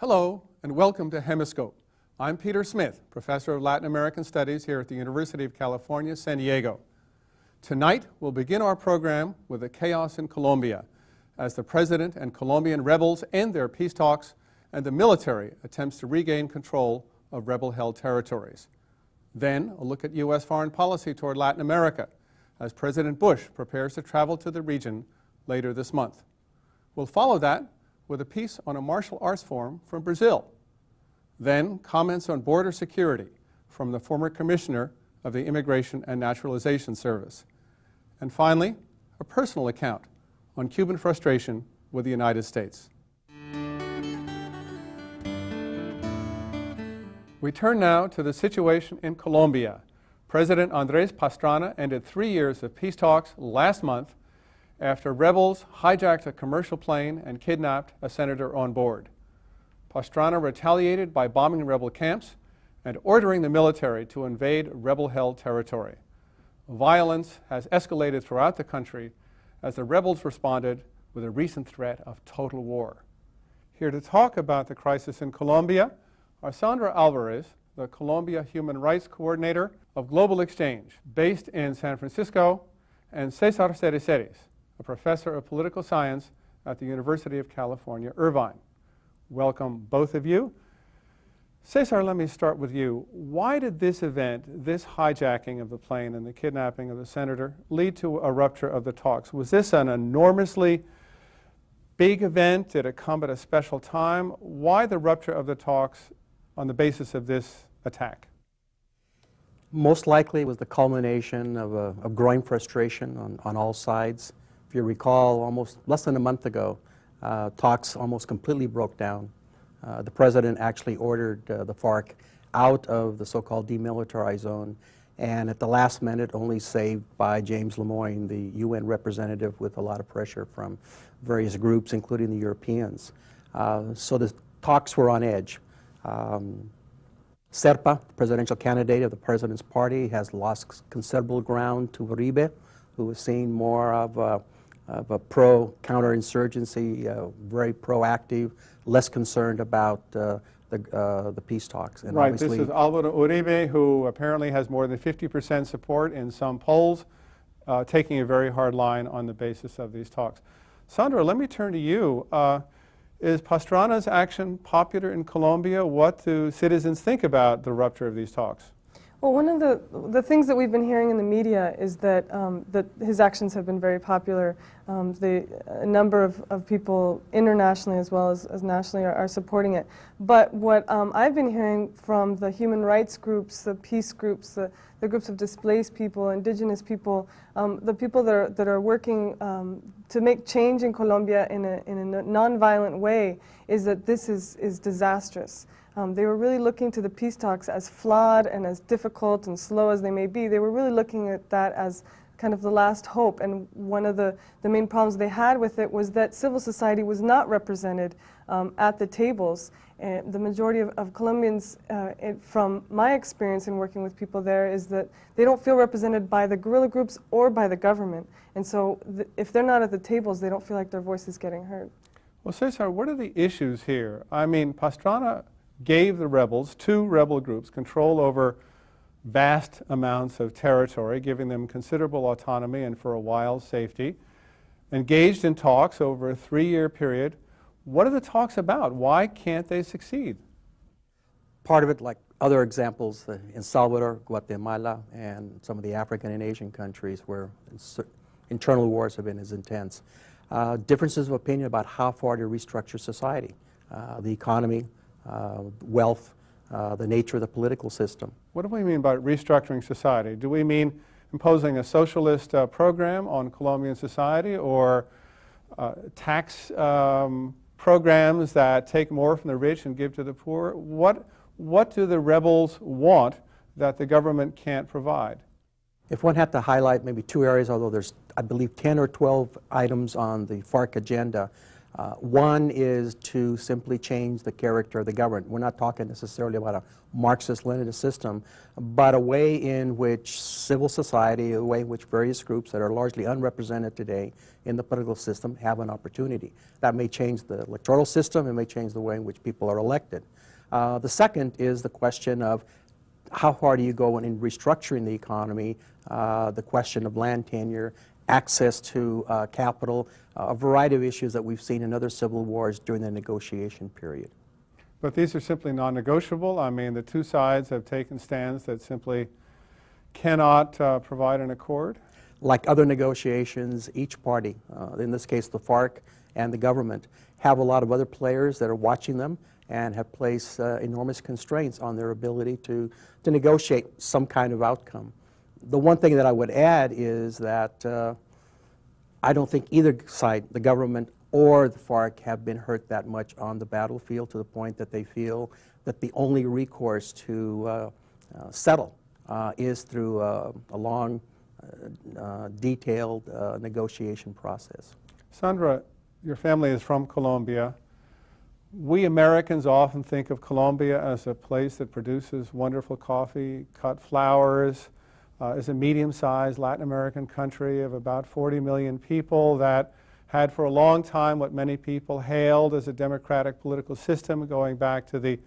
Hello, and welcome to HemiScope. I'm Peter Smith, Professor of Latin American Studies here at the University of California, San Diego. Tonight, we'll begin our program with the chaos in Colombia, as the President and Colombian rebels end their peace talks and the military attempts to regain control of rebel-held territories. Then, a look at U.S. foreign policy toward Latin America, as President Bush prepares to travel to the region later this month. We'll follow that with a piece on a martial arts form from Brazil. Then, comments on border security from the former commissioner of the Immigration and Naturalization Service. And finally, a personal account on Cuban frustration with the United States. We turn now to the situation in Colombia. President Andrés Pastrana ended 3 years of peace talks last month after rebels hijacked a commercial plane and kidnapped a senator on board. Pastrana retaliated by bombing rebel camps and ordering the military to invade rebel-held territory. Violence has escalated throughout the country as the rebels responded with a recent threat of total war. Here to talk about the crisis in Colombia are Sandra Alvarez, the Colombia Human Rights Coordinator of Global Exchange, based in San Francisco, and Cesar Cereceres, a professor of political science at the University of California, Irvine. Welcome, both of you. Cesar, let me start with you. Why did this event, this hijacking of the plane and the kidnapping of the senator, lead to a rupture of the talks? Was this an enormously big event? Did it come at a special time? Why the rupture of the talks on the basis of this attack? Most likely it was the culmination of growing frustration on all sides. If you recall, almost less than a month ago, talks almost completely broke down. The president actually ordered the FARC out of the so-called demilitarized zone, and at the last minute only saved by James Lemoyne, the UN representative, with a lot of pressure from various groups, including the Europeans. So the talks were on edge. Serpa, the presidential candidate of the president's party, has lost considerable ground to Uribe, who was seen more of a pro-counterinsurgency, very proactive, less concerned about the peace talks. And right, this is Alvaro Uribe, who apparently has more than 50% support in some polls, taking a very hard line on the basis of these talks. Sandra, let me turn to you. Is Pastrana's action popular in Colombia? What do citizens think about the rupture of these talks? Well, one of the things that we've been hearing in the media is that, that his actions have been very popular. A number of people internationally as well as nationally are supporting it. But what I've been hearing from the human rights groups, the peace groups, the groups of displaced people, indigenous people, the people that are working to make change in Colombia in a non-violent way, is that this is disastrous. They were really looking to the peace talks as flawed and as difficult and slow as they may be. They were really looking at that as kind of the last hope. And one of the main problems they had with it was that civil society was not represented at the tables. And the majority of Colombians, from my experience in working with people there, is that they don't feel represented by the guerrilla groups or by the government. And so if they're not at the tables, they don't feel like their voice is getting heard. Well, Cesar, what are the issues here? I mean, Pastrana gave the rebels, two rebel groups, control over vast amounts of territory, giving them considerable autonomy and, for a while, safety. Engaged in talks over a 3-year period. What are the talks about? Why can't they succeed? Part of it, like other examples in Salvador, Guatemala, and some of the African and Asian countries where internal wars have been as intense. Differences of opinion about how far to restructure society, the economy, wealth, the nature of the political system. What do we mean by restructuring society? Do we mean imposing a socialist program on Colombian society, or tax programs that take more from the rich and give to the poor? What do the rebels want that the government can't provide? If one had to highlight maybe two areas, although there's, I believe, 10 or 12 items on the FARC agenda, One is to simply change the character of the government. We're not talking necessarily about a Marxist-Leninist system, but a way in which civil society, a way in which various groups that are largely unrepresented today in the political system have an opportunity. That may change the electoral system, it may change the way in which people are elected. The second is the question of how far do you go in restructuring the economy, the question of land tenure, access to capital, a variety of issues that we've seen in other civil wars during the negotiation period. But these are simply non-negotiable. I mean, the two sides have taken stands that simply cannot provide an accord. Like other negotiations, each party, in this case the FARC and the government, have a lot of other players that are watching them and have placed enormous constraints on their ability to negotiate some kind of outcome. The one thing that I would add is that I don't think either side, the government or the FARC, have been hurt that much on the battlefield to the point that they feel that the only recourse to settle is through a long, detailed negotiation process. Sandra, your family is from Colombia. We Americans often think of Colombia as a place that produces wonderful coffee, cut flowers, is a medium-sized Latin American country of about 40 million people that had for a long time what many people hailed as a democratic political system going back to the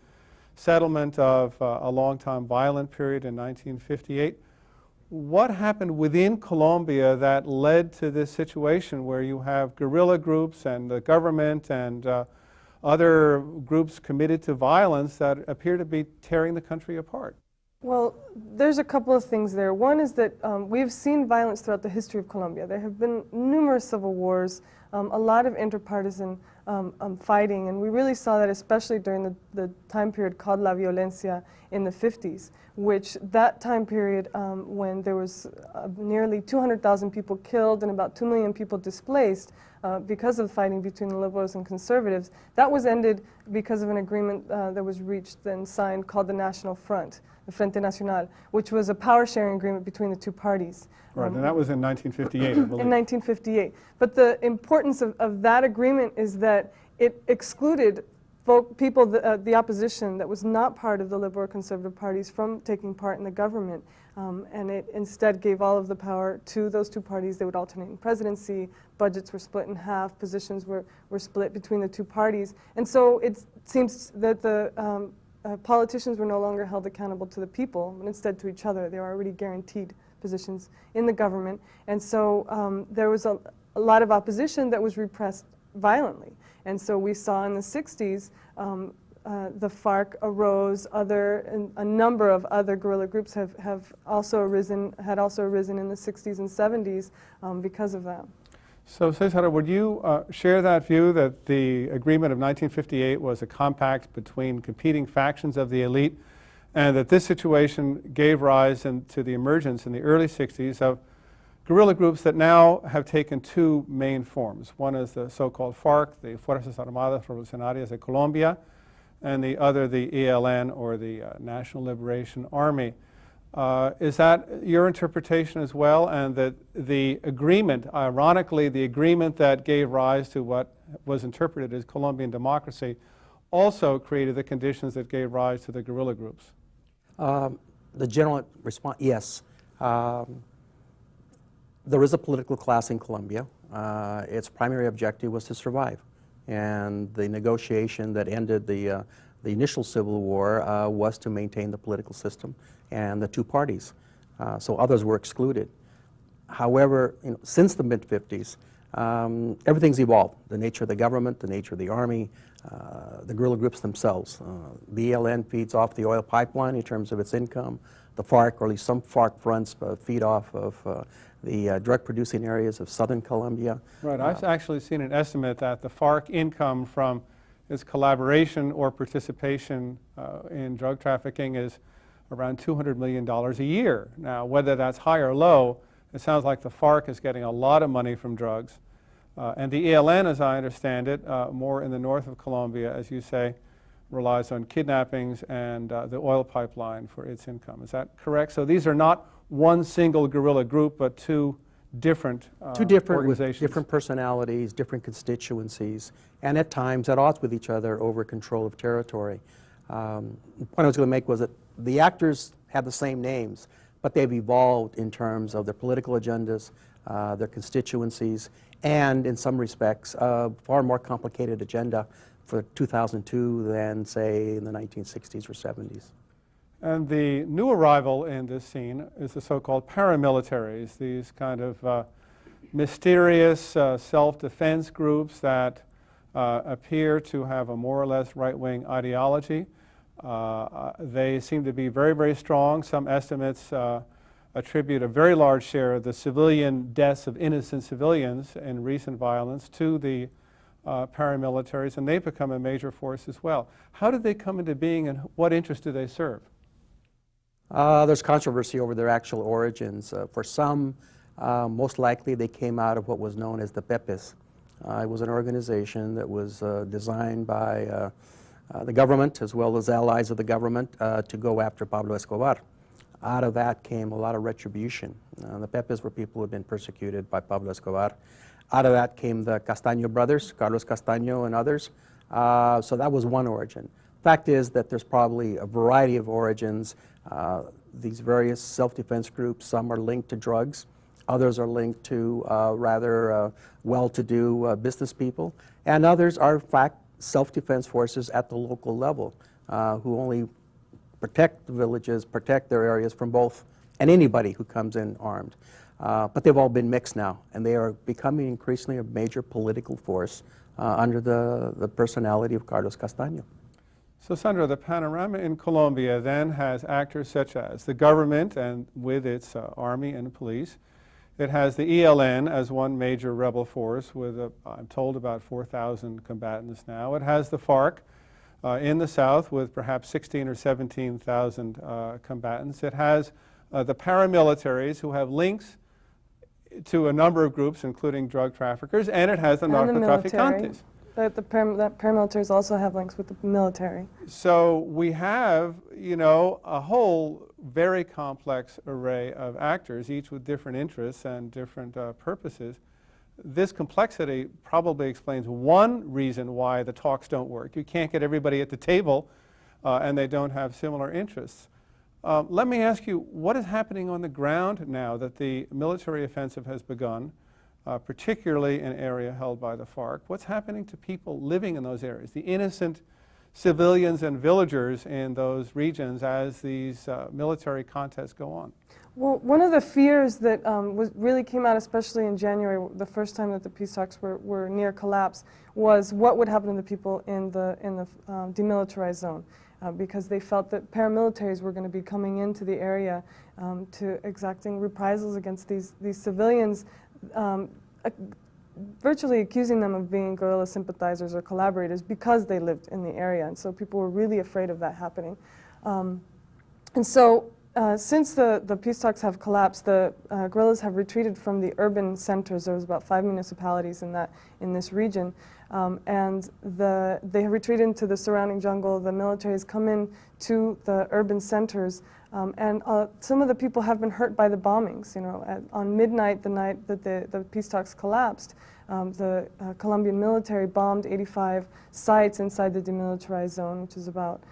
settlement of a long-time violent period in 1958. What happened within Colombia that led to this situation where you have guerrilla groups and the government and other groups committed to violence that appear to be tearing the country apart? Well, there's a couple of things there. One is that we've seen violence throughout the history of Colombia. There have been numerous civil wars, a lot of interpartisan fighting, and we really saw that especially during the time period called La Violencia in the 50s, which that time period when there was nearly 200,000 people killed and about 2 million people displaced because of fighting between the liberals and conservatives, that was ended because of an agreement that was reached and signed called the National Front, the Frente Nacional, which was a power-sharing agreement between the two parties. Right, and that was in 1958, I believe. In 1958. But the importance of that agreement is that it excluded people, the opposition that was not part of the liberal or conservative parties from taking part in the government. And it instead gave all of the power to those two parties. They would alternate in presidency, budgets were split in half, positions were split between the two parties. And so it seems that the politicians were no longer held accountable to the people, but instead to each other. They were already guaranteed positions in the government. And so there was a lot of opposition that was repressed violently. And so we saw in the 60s the FARC arose, a number of other guerrilla groups had also arisen in the 60s and 70s because of that. So, Cesar, would you share that view that the agreement of 1958 was a compact between competing factions of the elite, and that this situation gave rise to the emergence in the early 60s of guerrilla groups that now have taken two main forms? One is the so-called FARC, the Fuerzas Armadas Revolucionarias de Colombia, and the other the ELN, or the National Liberation Army. Is that your interpretation as well, and that the agreement, ironically, the agreement that gave rise to what was interpreted as Colombian democracy also created the conditions that gave rise to the guerrilla groups? The general response, yes. There is a political class in Colombia. Its primary objective was to survive. And the negotiation that ended the initial civil war was to maintain the political system and the two parties. So others were excluded. However, since the mid-50s, everything's evolved. The nature of the government, the nature of the army, the guerrilla groups themselves. The ELN feeds off the oil pipeline in terms of its income. The FARC, or at least some FARC fronts, feed off of the drug-producing areas of southern Colombia. Right. I've actually seen an estimate that the FARC income from its collaboration or participation in drug trafficking is around $200 million a year. Now, whether that's high or low, it sounds like the FARC is getting a lot of money from drugs. And the ELN, as I understand it, more in the north of Colombia, as you say, relies on kidnappings and the oil pipeline for its income. Is that correct? So these are not one single guerrilla group, but two different Two different, organizations. different personalities, different constituencies, and at times at odds with each other over control of territory. The point I was going to make was that the actors have the same names, but they've evolved in terms of their political agendas, their constituencies, and in some respects, a far more complicated agenda for 2002 than, say, in the 1960s or 70s. And the new arrival in this scene is the so-called paramilitaries, these kind of mysterious self-defense groups that appear to have a more or less right-wing ideology. They seem to be very, very strong. Some estimates attribute a very large share of the civilian deaths of innocent civilians in recent violence to the paramilitaries, and they've become a major force as well. How did they come into being, and what interest do they serve? There's controversy over their actual origins. For some, most likely they came out of what was known as the Pepes. It was an organization that was designed by the government as well as allies of the government to go after Pablo Escobar. Out of that came a lot of retribution. The Pepes were people who had been persecuted by Pablo Escobar. Out of that came the Castaño brothers, Carlos Castaño and others. So that was one origin. Fact is that there's probably a variety of origins. These various self-defense groups, some are linked to drugs, others are linked to rather well-to-do business people, and others are in fact self-defense forces at the local level who only protect the villages, protect their areas from both and anybody who comes in armed. But they've all been mixed now, and they are becoming increasingly a major political force under the personality of Carlos Castaño. So, Sandra, the panorama in Colombia then has actors such as the government and with its army and police. It has the ELN as one major rebel force with, I'm told, about 4,000 combatants now. It has the FARC in the south with perhaps 16 or 17,000 combatants. It has the paramilitaries who have links to a number of groups, including drug traffickers, and it has the narcotraficantes. That paramilitaries also have links with the military. So we have, you know, a whole very complex array of actors, each with different interests and different purposes. This complexity probably explains one reason why the talks don't work. You can't get everybody at the table and they don't have similar interests. Let me ask you, what is happening on the ground now that the military offensive has begun? Particularly in an area held by the FARC. What's happening to people living in those areas, the innocent civilians and villagers in those regions as these military contests go on? Well, one of the fears that really came out, especially in January, the first time that the peace talks were near collapse, was what would happen to the people in the demilitarized zone. Because they felt that paramilitaries were going to be coming into the area to exacting reprisals against these civilians, virtually accusing them of being guerrilla sympathizers or collaborators because they lived in the area. And so people were really afraid of that happening. And so since the peace talks have collapsed, the guerrillas have retreated from the urban centers. There was about 5 municipalities in this region. And they have retreated into the surrounding jungle. The military has come in to the urban centers. And some of the people have been hurt by the bombings. You know, on midnight, the night that the peace talks collapsed, the Colombian military bombed 85 sites inside the demilitarized zone, which is about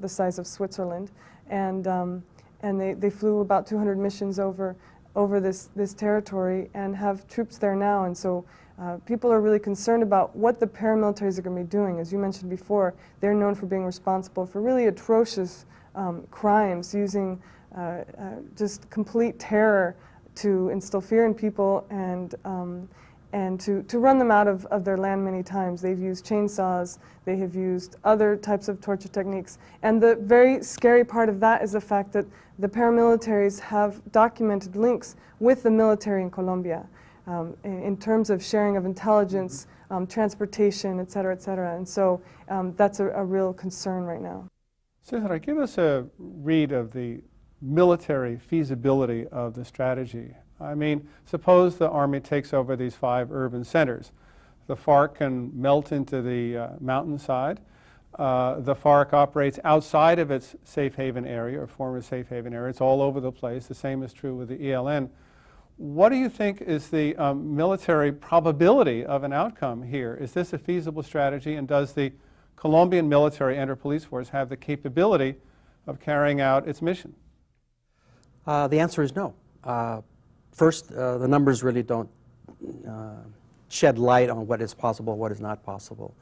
the size of Switzerland. And they flew about 200 missions over this territory and have troops there now. And so people are really concerned about what the paramilitaries are going to be doing. As you mentioned before, they're known for being responsible for really atrocious crimes, using just complete terror to instill fear in people and to run them out of their land many times. They've used chainsaws, they have used other types of torture techniques. And the very scary part of that is the fact that the paramilitaries have documented links with the military in Colombia in terms of sharing of intelligence, transportation, et cetera, et cetera. And so that's a real concern right now. Cesar, give us a read of the military feasibility of the strategy. I mean, suppose the army takes over these 5 urban centers. The FARC can melt into the mountainside. The FARC operates outside of its safe haven area or former safe haven area. It's all over the place. The same is true with the ELN. What do you think is the military probability of an outcome here? Is this a feasible strategy, and does the Colombian military and or police force have the capability of carrying out its mission? The answer is no. First, the numbers really don't shed light on what is possible, what is not possible.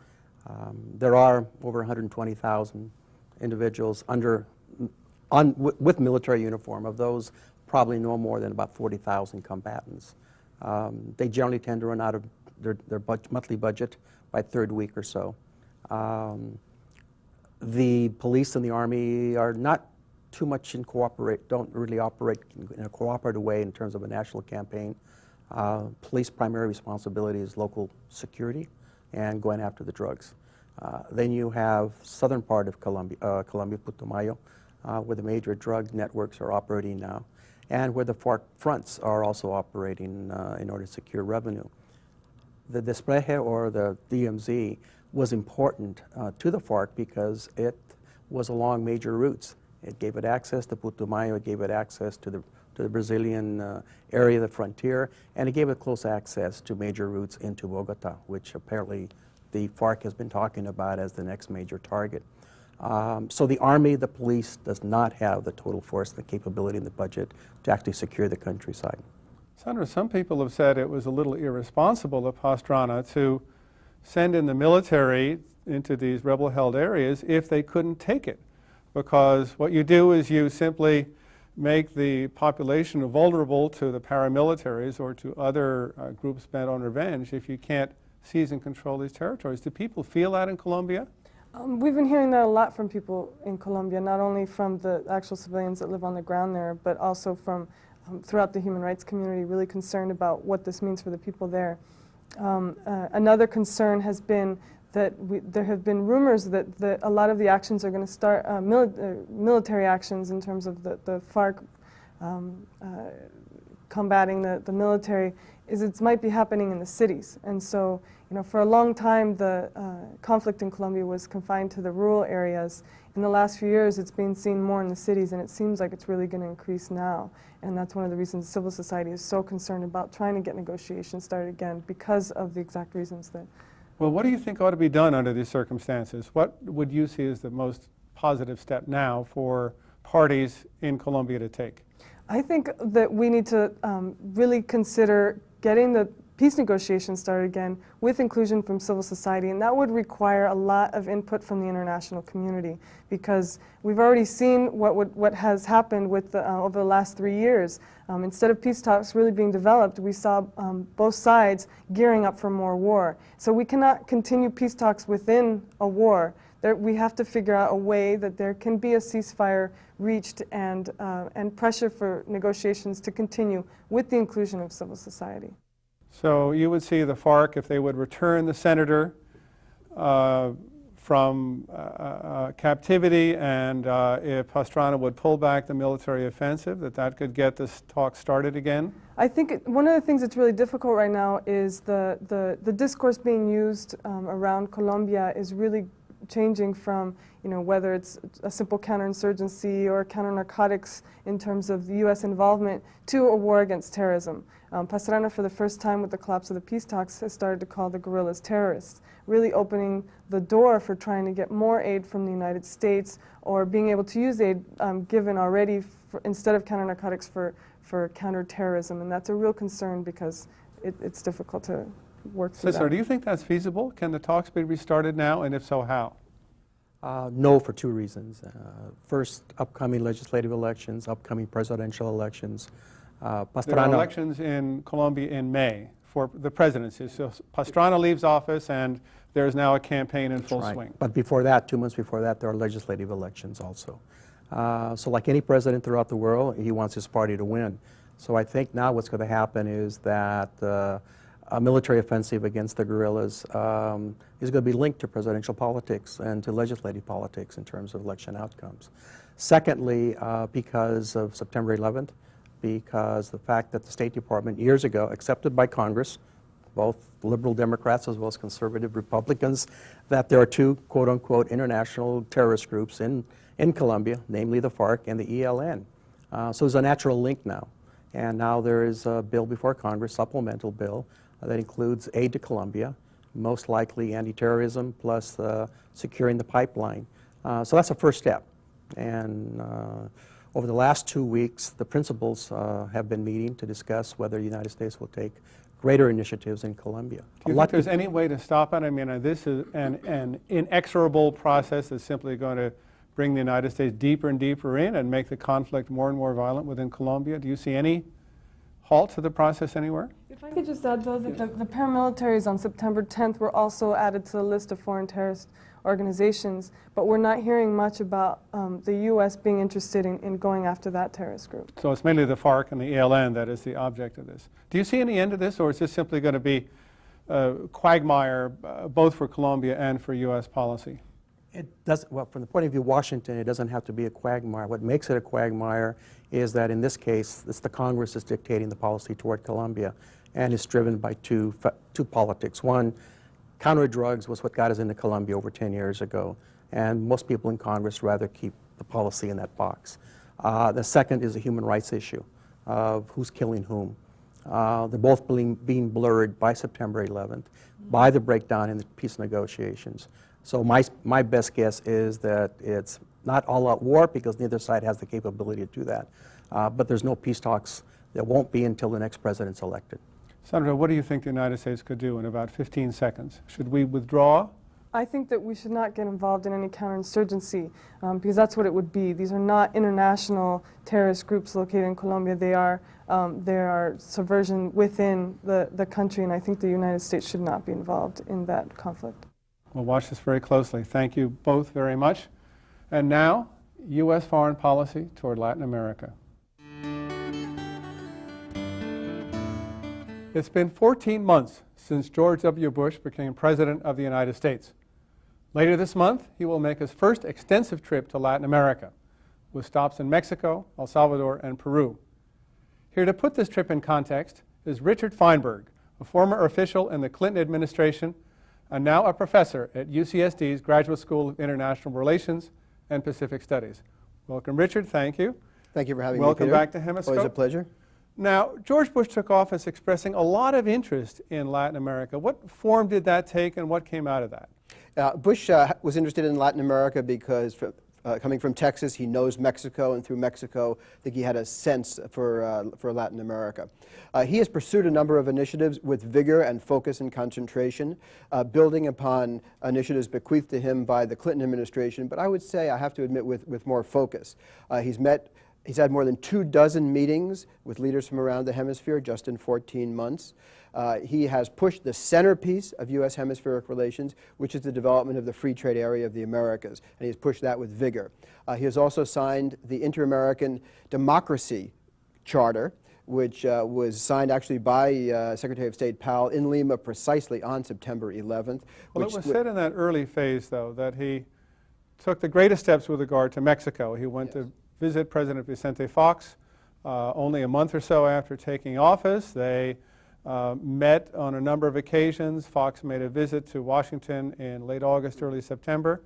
There are over 120,000 individuals with military uniform. Of those, probably no more than about 40,000 combatants. They generally tend to run out of their monthly budget by third week or so. The police and the army are not too much don't really operate in a cooperative way in terms of a national campaign. Police primary responsibility is local security and going after the drugs. Then you have southern part of Colombia, Putumayo, where the major drug networks are operating now, and where the FARC fronts are also operating in order to secure revenue. The Despeje, or the DMZ, was important to the FARC because it was along major routes. It gave it access to Putumayo, it gave it access to the Brazilian area of the frontier, and it gave it close access to major routes into Bogota, which apparently the FARC has been talking about as the next major target. So the army, the police, does not have the total force, the capability, and the budget to actually secure the countryside. Senator, some people have said it was a little irresponsible of Pastrana to send in the military into these rebel-held areas if they couldn't take it. Because what you do is you simply make the population vulnerable to the paramilitaries or to other groups bent on revenge if you can't seize and control these territories. Do people feel that in Colombia? We've been hearing that a lot from people in Colombia, not only from the actual civilians that live on the ground there, but also from throughout the human rights community, really concerned about what this means for the people there. Another concern has been that there have been rumors that a lot of the actions are going to start, military actions in terms of the FARC combating the military, it might be happening in the cities. And so, for a long time, the conflict in Colombia was confined to the rural areas. In the last few years, it's been seen more in the cities, and it seems like it's really going to increase now. And that's one of the reasons civil society is so concerned about trying to get negotiations started again, because of the exact reasons that... Well, what do you think ought to be done under these circumstances? What would you see as the most positive step now for parties in Colombia to take? I think that we need to really consider getting the peace negotiations started again with inclusion from civil society, and that would require a lot of input from the international community, because we've already seen what has happened with over the last 3 years. Instead of peace talks really being developed, we saw both sides gearing up for more war. So we cannot continue peace talks within a war. We have to figure out a way that there can be a ceasefire reached and pressure for negotiations to continue with the inclusion of civil society. So you would see the FARC, if they would return the senator from captivity, and if Pastrana would pull back the military offensive, that could get this talk started again? I think one of the things that's really difficult right now is the discourse being used around Colombia is really changing from, whether it's a simple counterinsurgency or counter-narcotics in terms of the U.S. involvement, to a war against terrorism. Pastrana, for the first time with the collapse of the peace talks, has started to call the guerrillas terrorists, really opening the door for trying to get more aid from the United States, or being able to use aid given already instead of counter-narcotics for counter-terrorism. And that's a real concern, because it's difficult to work through that. Sister, do you think that's feasible? Can the talks be restarted now, and if so, how? No, for two reasons. First, upcoming legislative elections, upcoming presidential elections. Pastrana, there are elections in Colombia in May for the presidency. So Pastrana leaves office, and there is now a campaign in full swing. But before that, 2 months before that, there are legislative elections also. So like any president throughout the world, he wants his party to win. So I think now what's going to happen is that a military offensive against the guerrillas is going to be linked to presidential politics and to legislative politics in terms of election outcomes. Secondly, because of September 11th, because the fact that the State Department years ago, accepted by Congress, both liberal Democrats as well as conservative Republicans, that there are two quote-unquote international terrorist groups in Colombia, namely the FARC and the ELN. So there's a natural link now. And now there is a bill before Congress, supplemental bill, that includes aid to Colombia, most likely anti-terrorism plus securing the pipeline. So that's a first step. And over the last 2 weeks, the principals have been meeting to discuss whether the United States will take greater initiatives in Colombia. Do you think there's any way to stop it? I mean, this is an inexorable process that's simply going to bring the United States deeper and deeper in and make the conflict more and more violent within Colombia. Do you see any halt to the process anywhere? If I could just add, though, that the paramilitaries on September 10th were also added to the list of foreign terrorist organizations, but we're not hearing much about the U.S. being interested in going after that terrorist group. So it's mainly the FARC and the ELN that is the object of this. Do you see any end to this, or is this simply going to be a quagmire both for Colombia and for U.S. policy? It doesn't, well, from the point of view of Washington, it doesn't have to be a quagmire. What makes it a quagmire is that in this case, it's the Congress that's dictating the policy toward Colombia, and it's driven by two politics. One, counter drugs was what got us into Colombia over 10 years ago, and most people in Congress rather keep the policy in that box. The second is a human rights issue of who's killing whom. They're both being blurred by September 11th, by the breakdown in the peace negotiations. So my best guess is that it's not all-out war because neither side has the capability to do that. But there's no peace talks. There won't be until the next president's elected. Senator, what do you think the United States could do in about 15 seconds? Should we withdraw? I think that we should not get involved in any counterinsurgency because that's what it would be. These are not international terrorist groups located in Colombia. They are subversion within the country, and I think the United States should not be involved in that conflict. We'll watch this very closely. Thank you both very much. And now, U.S. foreign policy toward Latin America. It's been 14 months since George W. Bush became President of the United States. Later this month, he will make his first extensive trip to Latin America, with stops in Mexico, El Salvador, and Peru. Here to put this trip in context is Richard Feinberg, a former official in the Clinton administration and now a professor at UCSD's Graduate School of International Relations and Pacific Studies. Welcome, Richard. Thank you. Thank you for having me, Welcome Peter. back to HemiScope. Always a pleasure. Now, George Bush took office expressing a lot of interest in Latin America. What form did that take, and what came out of that? Bush was interested in Latin America because coming from Texas, he knows Mexico, and through Mexico, I think he had a sense for Latin America. He has pursued a number of initiatives with vigor and focus and concentration, building upon initiatives bequeathed to him by the Clinton administration, but I would say, I have to admit, with more focus. He's had more than 24 meetings with leaders from around the hemisphere just in 14 months. He has pushed the centerpiece of U.S. hemispheric relations, which is the development of the free trade area of the Americas, and he has pushed that with vigor. He has also signed the Inter-American Democracy Charter, which was signed actually by Secretary of State Powell in Lima precisely on September 11th. Well, it was said in that early phase, though, that he took the greatest steps with regard to Mexico. He went to visit President Vicente Fox only a month or so after taking office. They met on a number of occasions. Fox made a visit to Washington in late August, early September,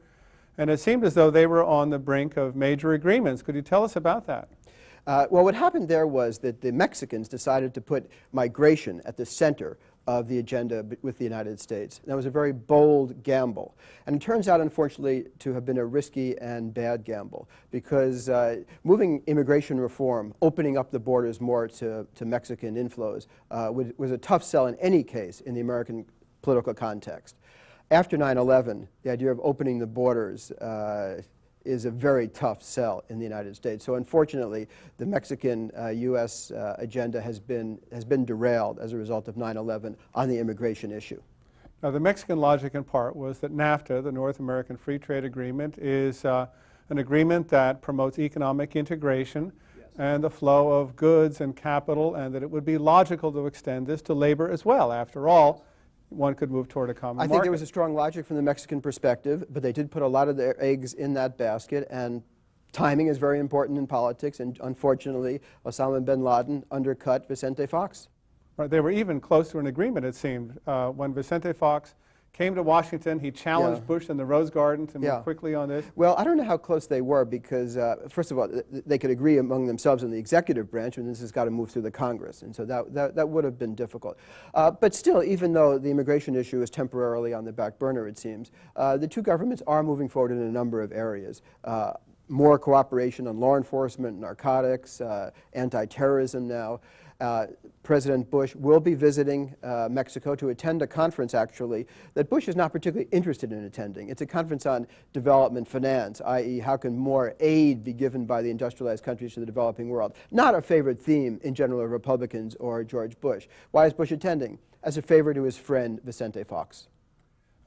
and it seemed as though they were on the brink of major agreements. Could you tell us about that? Well, what happened there was that the Mexicans decided to put migration at the center of the agenda with the United States. That was a very bold gamble. And it turns out, unfortunately, to have been a risky and bad gamble because moving immigration reform, opening up the borders more to Mexican inflows, was a tough sell in any case in the American political context. After 9/11, the idea of opening the borders is a very tough sell in the United States. So unfortunately, the Mexican-U.S. agenda has been derailed as a result of 9/11 on the immigration issue. Now, the Mexican logic in part was that NAFTA, the North American Free Trade Agreement, is an agreement that promotes economic integration and the flow of goods and capital, and that it would be logical to extend this to labor as well. After all, one could move toward a common market. I think there was a strong logic from the Mexican perspective, but they did put a lot of their eggs in that basket, and timing is very important in politics, and unfortunately, Osama bin Laden undercut Vicente Fox. Right, they were even close to an agreement, it seemed, when Vicente Fox came to Washington. He challenged Yeah. Bush in the Rose Garden to move Yeah. quickly on this. Well, I don't know how close they were because, first of all, they could agree among themselves in the executive branch, and this has got to move through the Congress, and so that would have been difficult. But still, even though the immigration issue is temporarily on the back burner, it seems, the two governments are moving forward in a number of areas. More cooperation on law enforcement, narcotics, anti-terrorism now. President Bush will be visiting Mexico to attend a conference, actually, that Bush is not particularly interested in attending. It's a conference on development finance, i.e. how can more aid be given by the industrialized countries to the developing world. Not a favorite theme in general of Republicans or George Bush. Why is Bush attending? As a favor to his friend Vicente Fox.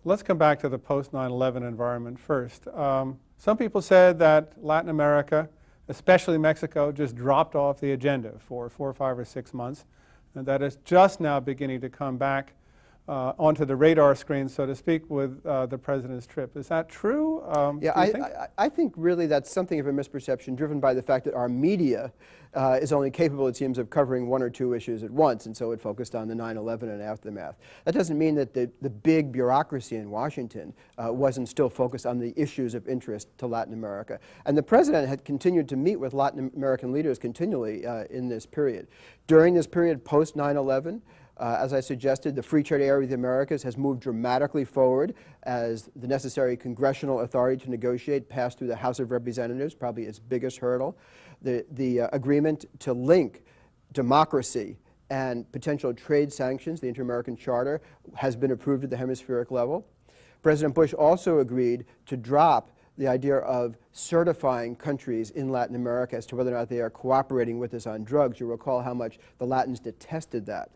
Let's come back to the post-9/11 environment first. Some people said that Latin America, especially Mexico, just dropped off the agenda for 4, 5, or 6 months, and that is just now beginning to come back onto the radar screen, so to speak, with the president's trip. Is that true? Yeah, I think really that's something of a misperception driven by the fact that our media is only capable, it seems, of covering 1 or 2 issues at once, and so it focused on the 9/11 and aftermath. That doesn't mean that the big bureaucracy in Washington wasn't still focused on the issues of interest to Latin America. And the president had continued to meet with Latin American leaders continually in this period. During this period post 9/11, as I suggested, the free trade area of the Americas has moved dramatically forward as the necessary congressional authority to negotiate passed through the House of Representatives, probably its biggest hurdle. The agreement to link democracy and potential trade sanctions, the Inter-American Charter, has been approved at the hemispheric level. President Bush also agreed to drop the idea of certifying countries in Latin America as to whether or not they are cooperating with us on drugs. You recall how much the Latins detested that.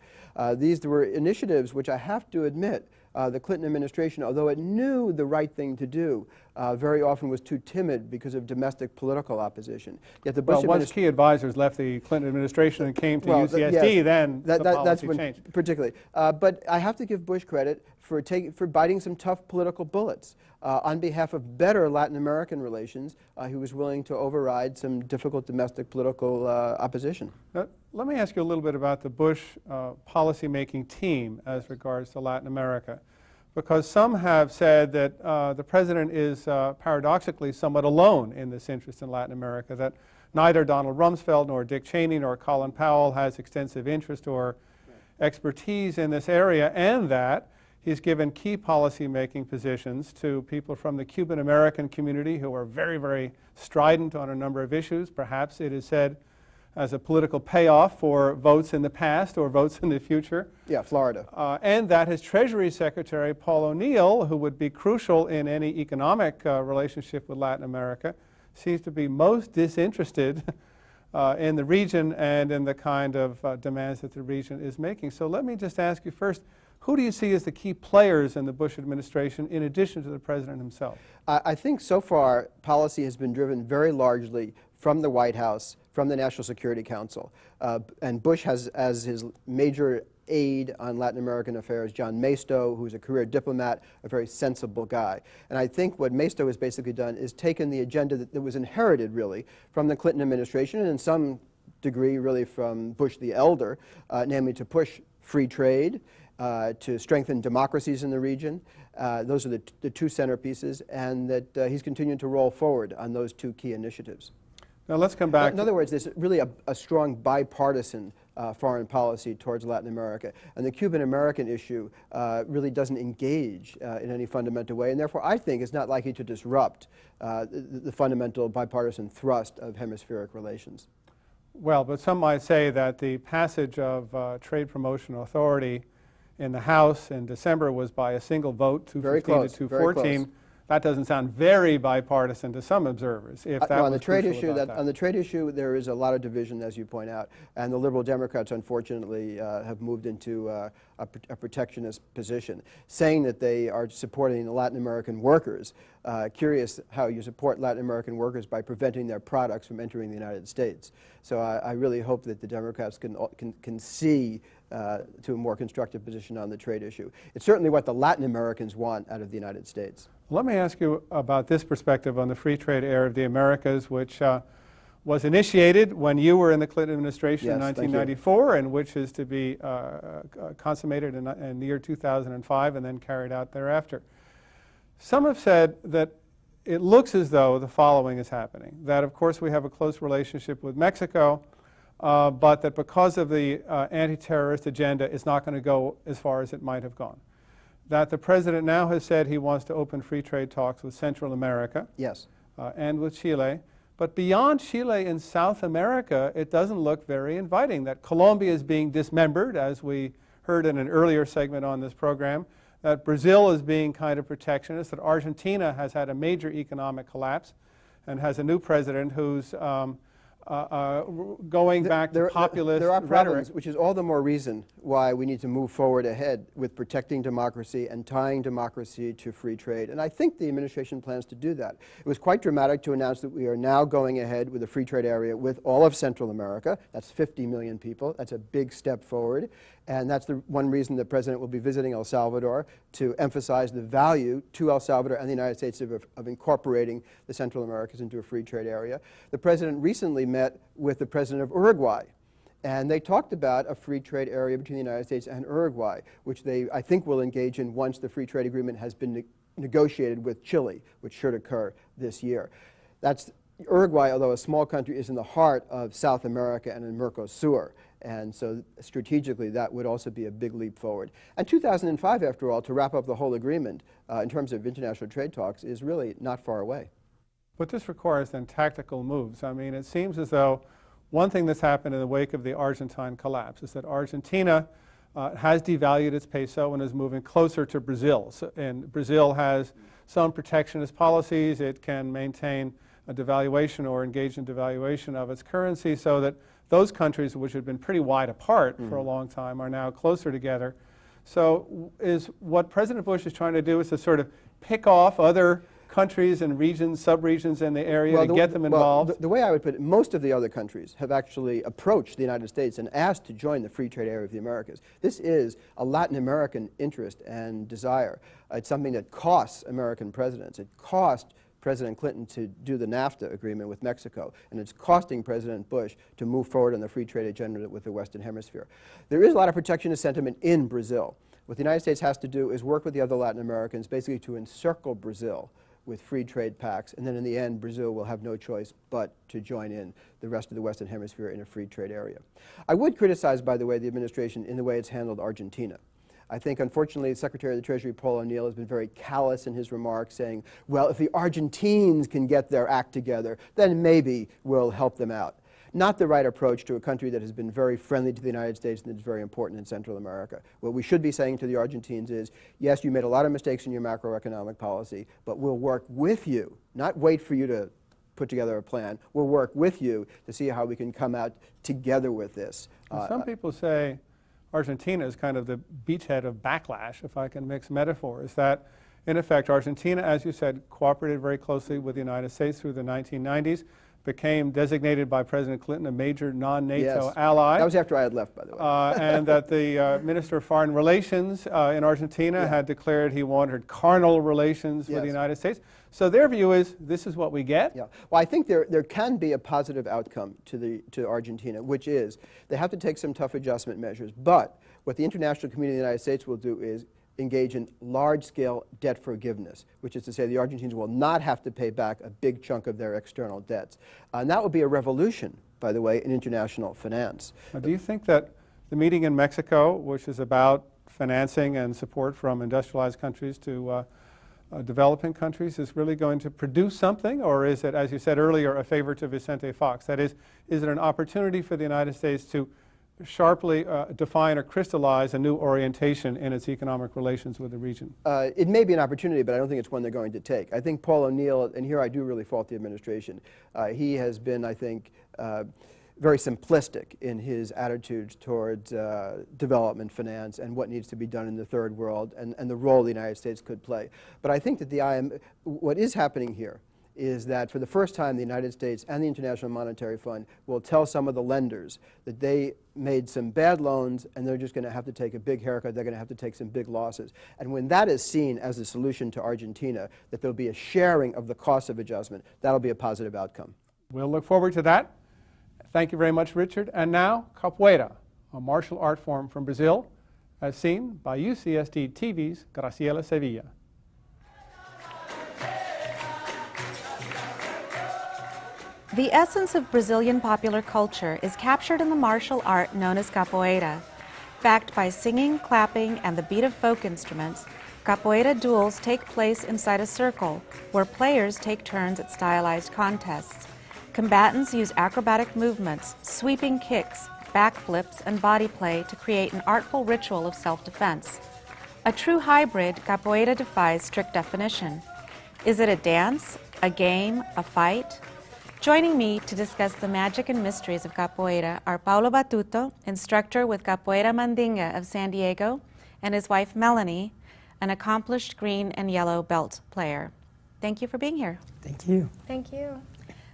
These were initiatives which I have to admit the Clinton administration, although it knew the right thing to do, very often was too timid because of domestic political opposition. Yet the Bush once key advisors left the Clinton administration and came to UCSD, yes, then the that's policy when, changed. particularly. But I have to give Bush credit for biting some tough political bullets. On behalf of better Latin American relations, he was willing to override some difficult domestic political opposition. Let me ask you a little bit about the Bush policymaking team as regards to Latin America, because some have said that the president is paradoxically somewhat alone in this interest in Latin America, that neither Donald Rumsfeld nor Dick Cheney nor Colin Powell has extensive interest or expertise in this area, and that he's given key policy-making positions to people from the Cuban American community who are very, very strident on a number of issues. Perhaps it is said as a political payoff for votes in the past or votes in the future. Yeah, Florida. And that his Treasury Secretary, Paul O'Neill, who would be crucial in any economic relationship with Latin America, seems to be most disinterested in the region and in the kind of demands that the region is making. So let me just ask you first, who do you see as the key players in the Bush administration in addition to the president himself? I think so far policy has been driven very largely from the White House, from the National Security Council. And Bush has as his major aide on Latin American affairs John Maisto, who's a career diplomat, a very sensible guy. And I think what Maisto has basically done is taken the agenda that was inherited really from the Clinton administration and in some degree really from Bush the elder, namely to push free trade, to strengthen democracies in the region. Those are the 2 centerpieces, and that he's continuing to roll forward on those 2 key initiatives. Now let's come back. In other words, there's really a strong bipartisan foreign policy towards Latin America, and the Cuban American issue really doesn't engage in any fundamental way, and therefore I think it's not likely to disrupt the fundamental bipartisan thrust of hemispheric relations. Well, but some might say that the passage of Trade Promotion Authority in the House in December was by a single vote, 215 to 214. That doesn't sound very bipartisan to some observers. If that on the trade issue, on the trade issue, there is a lot of division, as you point out, and the Liberal Democrats, unfortunately, have moved into a protectionist position, saying that they are supporting the Latin American workers. Curious how you support Latin American workers by preventing their products from entering the United States. So I really hope that the Democrats can see to a more constructive position on the trade issue. It's certainly what the Latin Americans want out of the United States. Let me ask you about this perspective on the free trade area of the Americas, which was initiated when you were in the Clinton administration in Yes, thank you. 1994, and which is to be consummated in the year 2005 and then carried out thereafter. Some have said that it looks as though the following is happening. That, of course, we have a close relationship with Mexico, but that because of the anti-terrorist agenda, it's not going to go as far as it might have gone. That the president now has said he wants to open free trade talks with Central America. Yes. And with Chile. But beyond Chile and South America, it doesn't look very inviting. That Colombia is being dismembered, as we heard in an earlier segment on this program. That Brazil is being kind of protectionist. That Argentina has had a major economic collapse and has a new president who's going back to populist there are rhetoric. problems, which is all the more reason why we need to move forward ahead with protecting democracy and tying democracy to free trade. And I think the administration plans to do that. It was quite dramatic to announce that we are now going ahead with a free trade area with all of Central America. That's 50 million people. That's a big step forward. And that's the one reason the president will be visiting El Salvador, to emphasize the value to El Salvador and the United States of incorporating the Central Americas into a free trade area. The president recently met with the president of Uruguay, and they talked about a free trade area between the United States and Uruguay, which they, I think, will engage in once the free trade agreement has been negotiated with Chile, which should occur this year. That's Uruguay, although a small country, is in the heart of South America and in Mercosur. And so strategically, that would also be a big leap forward. And 2005, after all, to wrap up the whole agreement in terms of international trade talks, is really not far away. But this requires then tactical moves. I mean, it seems as though one thing that's happened in the wake of the Argentine collapse is that Argentina has devalued its peso and is moving closer to Brazil. And Brazil has some protectionist policies. It can maintain a devaluation or engage in devaluation of its currency, so that those countries, which had been pretty wide apart for a long time, are now closer together. So is what President Bush is trying to do is to sort of pick off other countries and regions, sub-regions in the area to get them involved? The way I would put it, most of the other countries have actually approached the United States and asked to join the free trade area of the Americas. This is a Latin American interest and desire. It's something that costs American presidents. It cost President Clinton to do the NAFTA agreement with Mexico, and it's costing President Bush to move forward on the free trade agenda with the Western Hemisphere. There is a lot of protectionist sentiment in Brazil. What the United States has to do is work with the other Latin Americans basically to encircle Brazil with free trade pacts, and then in the end, Brazil will have no choice but to join in the rest of the Western Hemisphere in a free trade area. I would criticize, by the way, the administration in the way it's handled Argentina. I think, unfortunately, Secretary of the Treasury Paul O'Neill has been very callous in his remarks, saying, well, if the Argentines can get their act together, then maybe we'll help them out. Not the right approach to a country that has been very friendly to the United States and is very important in Central America. What we should be saying to the Argentines is, yes, you made a lot of mistakes in your macroeconomic policy, but we'll work with you, not wait for you to put together a plan. We'll work with you to see how we can come out together with this. Some people say Argentina is kind of the beachhead of backlash, if I can mix metaphors. That, in effect, Argentina, as you said, cooperated very closely with the United States through the 1990s, became designated by President Clinton a major non-NATO ally. That was after I had left, by the way. And that the Minister of Foreign Relations in Argentina had declared he wanted carnal relations with the United States. So their view is, this is what we get? Yeah. Well, I think there can be a positive outcome to Argentina, which is they have to take some tough adjustment measures. But what the international community of the United States will do is engage in large-scale debt forgiveness, which is to say the Argentines will not have to pay back a big chunk of their external debts. And that will be a revolution, by the way, in international finance. Now, do you think that the meeting in Mexico, which is about financing and support from industrialized countries to developing countries, is really going to produce something? Or is it, as you said earlier, a favor to Vicente Fox? That is it an opportunity for the United States to sharply define or crystallize a new orientation in its economic relations with the region? It may be an opportunity, but I don't think it's one they're going to take. I think Paul O'Neill, and here I do really fault the administration, he has been, I think, very simplistic in his attitudes towards development finance and what needs to be done in the third world and the role the United States could play. But I think that what is happening here is that for the first time the United States and the International Monetary Fund will tell some of the lenders that they made some bad loans and they're just going to have to take a big haircut, they're going to have to take some big losses. And when that is seen as a solution to Argentina, that there'll be a sharing of the cost of adjustment, that'll be a positive outcome. We'll look forward to that. Thank you very much, Richard. And now, Capoeira, a martial art form from Brazil, as seen by UCSD TV's Graciela Sevilla. The essence of Brazilian popular culture is captured in the martial art known as capoeira. Backed by singing, clapping, and the beat of folk instruments, capoeira duels take place inside a circle where players take turns at stylized contests. Combatants use acrobatic movements, sweeping kicks, backflips, and body play to create an artful ritual of self-defense. A true hybrid, capoeira defies strict definition. Is it a dance, a game, a fight? Joining me to discuss the magic and mysteries of capoeira are Paulo Batuto, instructor with Capoeira Mandinga of San Diego, and his wife Melanie, an accomplished green and yellow belt player. Thank you for being here. Thank you. Thank you.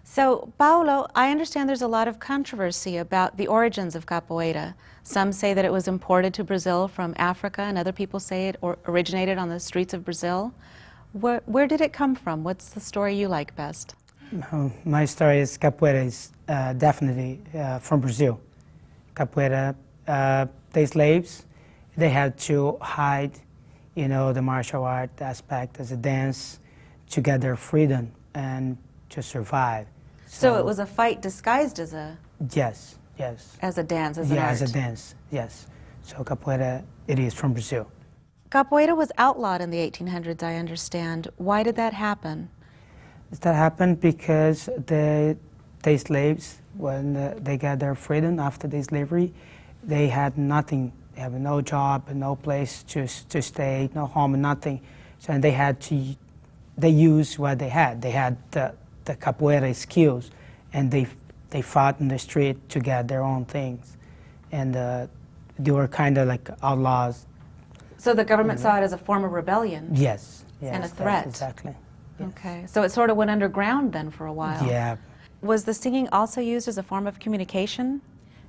So, Paulo, I understand there's a lot of controversy about the origins of capoeira. Some say that it was imported to Brazil from Africa, and other people say it originated on the streets of Brazil. Where did it come from? What's the story you like best? My story is capoeira is definitely from Brazil. Capoeira, the slaves, they had to hide, the martial art aspect as a dance to get their freedom and to survive. So it was a fight disguised as a... Yes. As a dance, as an art. Yeah, as a dance, yes. So capoeira, it is from Brazil. Capoeira was outlawed in the 1800s, I understand. Why did that happen? That happened because the slaves, when they got their freedom after the slavery, they had nothing. They have no job, no place to stay, no home, nothing. So and they used what they had. They had the capoeira skills, and they fought in the street to get their own things. And they were kind of like outlaws. So the government saw it as a form of rebellion? Yes. And a threat? Exactly. Yes. Okay, so it sort of went underground then for a while. Yeah. Was the singing also used as a form of communication?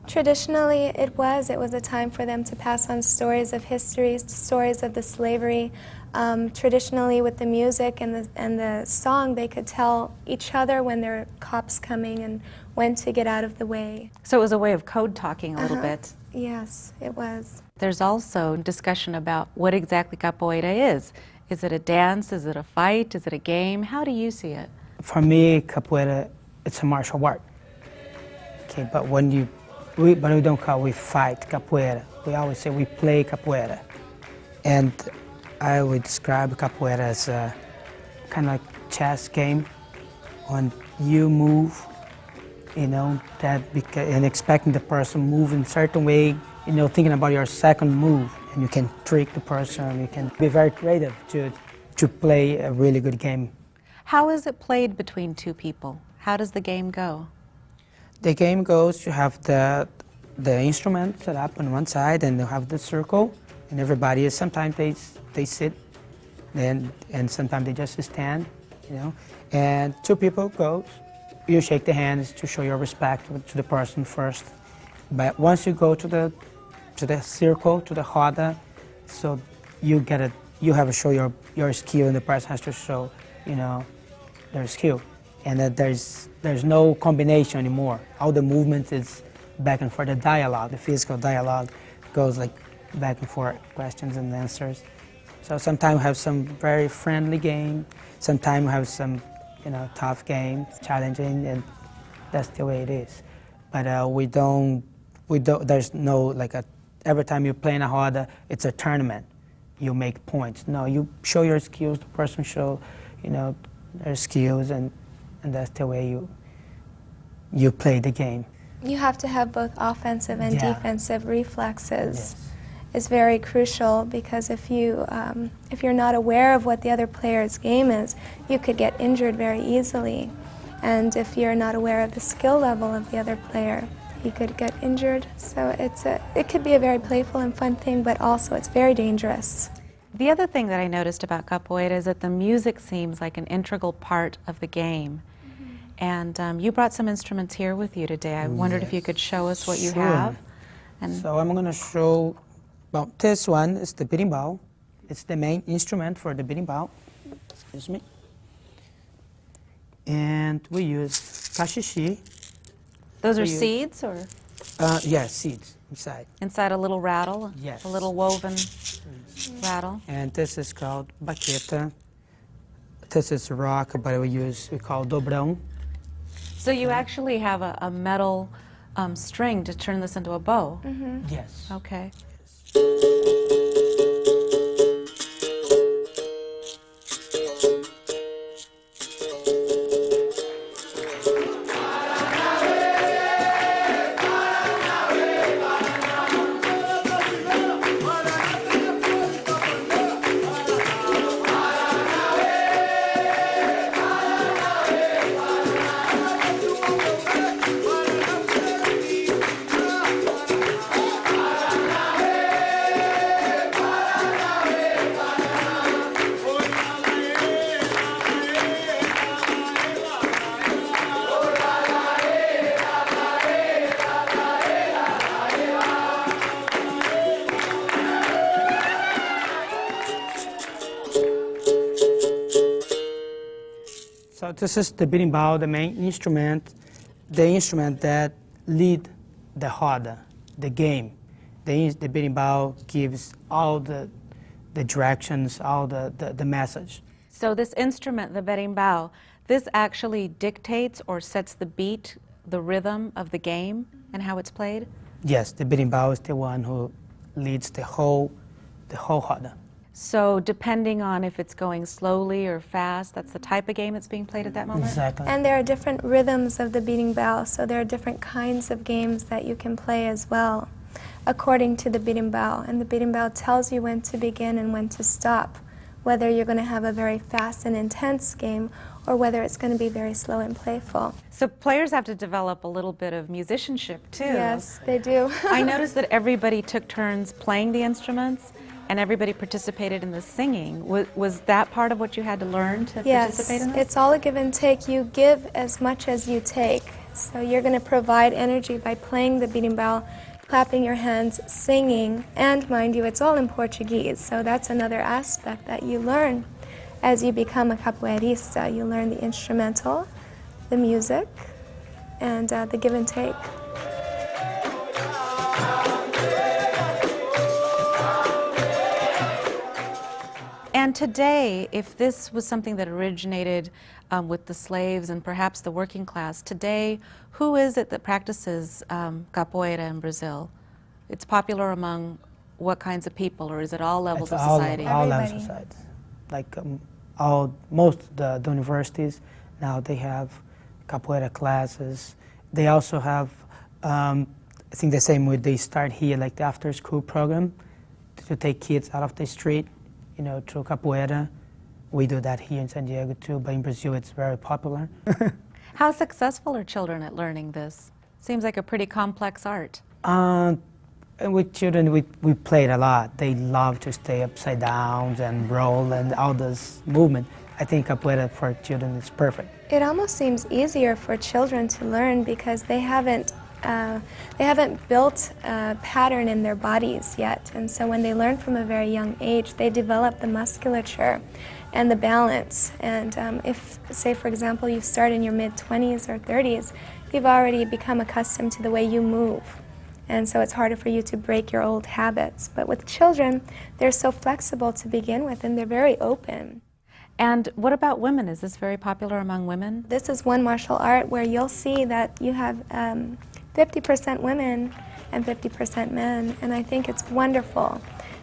Traditionally, it was a time for them to pass on stories of history, stories of the slavery. Traditionally, with the music and the song, they could tell each other when there were cops coming and when to get out of the way. So it was a way of code talking a little bit. Yes, it was. There's also discussion about what exactly capoeira is. Is it a dance? Is it a fight? Is it a game? How do you see it? For me, capoeira, it's a martial art. Okay, but we don't call we fight capoeira. We always say we play capoeira. And I would describe capoeira as a kind of like chess game. When you move, and expecting the person move in a certain way, thinking about your second move, and you can trick the person, you can be very creative to play a really good game. How is it played between two people? How does the game go? The game goes, you have the instrument set up on one side, and you have the circle, and everybody is, sometimes they sit, and sometimes they just stand, and two people goes, you shake the hands to show your respect to the person first. But once you go to the circle, to the roda, so you have to show your skill, and the person has to show, their skill. And that there's no combination anymore. All the movement is back and forth. The dialogue, the physical dialogue goes like back and forth, questions and answers. So sometimes we have some very friendly game, sometimes we have some, tough game, challenging, and that's the way it is. But there's no, every time you play in a roda, it's a tournament. You make points. No, you show your skills, the person show, their skills, and that's the way you play the game. You have to have both offensive and defensive reflexes. Yes. It's very crucial, because if you're not aware of what the other player's game is, you could get injured very easily. And if you're not aware of the skill level of the other player, he could get injured. So it could be a very playful and fun thing, but also it's very dangerous. The other thing that I noticed about capoeira is that the music seems like an integral part of the game. And you brought some instruments here with you today. I wondered if you could show us what you have. And So I'm going to show, this one is the berimbau. It's the main instrument for the berimbau. Excuse me. And we use cachixi. Those are we use. seeds or Yes, seeds inside. inside a little rattle? Yes. A little woven rattle? And this is called Bachata. This is rock, but we call dobrão. So you actually have a metal string to turn this into a bow? Yes. Okay. So this is the berimbau, the main instrument, the instrument that lead the roda, the game. The berimbau gives all the directions, all the message. So this instrument, the berimbau, this actually dictates or sets the beat, the rhythm of the game and how it's played? Yes, the berimbau is the one who leads the whole roda. So depending on if it's going slowly or fast, that's the type of game that's being played at that moment? Exactly. And there are different rhythms of the beating bow, so there are different kinds of games that you can play as well, according to the beating bow. And the beating bow tells you when to begin and when to stop, whether you're going to have a very fast and intense game or whether it's going to be very slow and playful. So players have to develop a little bit of musicianship too. Yes, they do. I noticed that everybody took turns playing the instruments and everybody participated in the singing. Was that part of what you had to learn to participate in this? Yes, it's all a give and take. You give as much as you take. So you're going to provide energy by playing the beating bow, clapping your hands, singing, and mind you, it's all in Portuguese. So that's another aspect that you learn as you become a capoeirista. You learn the instrumental, the music, and the give and take. And today, if this was something that originated with the slaves and perhaps the working class, today, who is it that practices capoeira in Brazil? It's popular among what kinds of people, or is it all levels of society? All levels of society. Like most of the universities now, they have capoeira classes. They also have, I think the same way they start here, like the after-school program to take kids out of the street, you know, through capoeira. We do that here in San Diego too, but in Brazil it's very popular. How successful are children at learning this? Seems like a pretty complex art. And with children, we played a lot. They love to stay upside down and roll and all this movement. I think capoeira for children is perfect. It almost seems easier for children to learn because they haven't built a pattern in their bodies yet. And so when they learn from a very young age, they develop the musculature and the balance. And if, say for example, you start in your mid-20s or 30s, you've already become accustomed to the way you move. And so it's harder for you to break your old habits. But with children, they're so flexible to begin with, and they're very open. And what about women? Is this very popular among women? This is one martial art where you'll see that you have 50% women and 50% men, and I think it's wonderful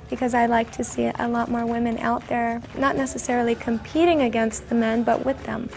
because I like to see a lot more women out there, not necessarily competing against the men, but with them.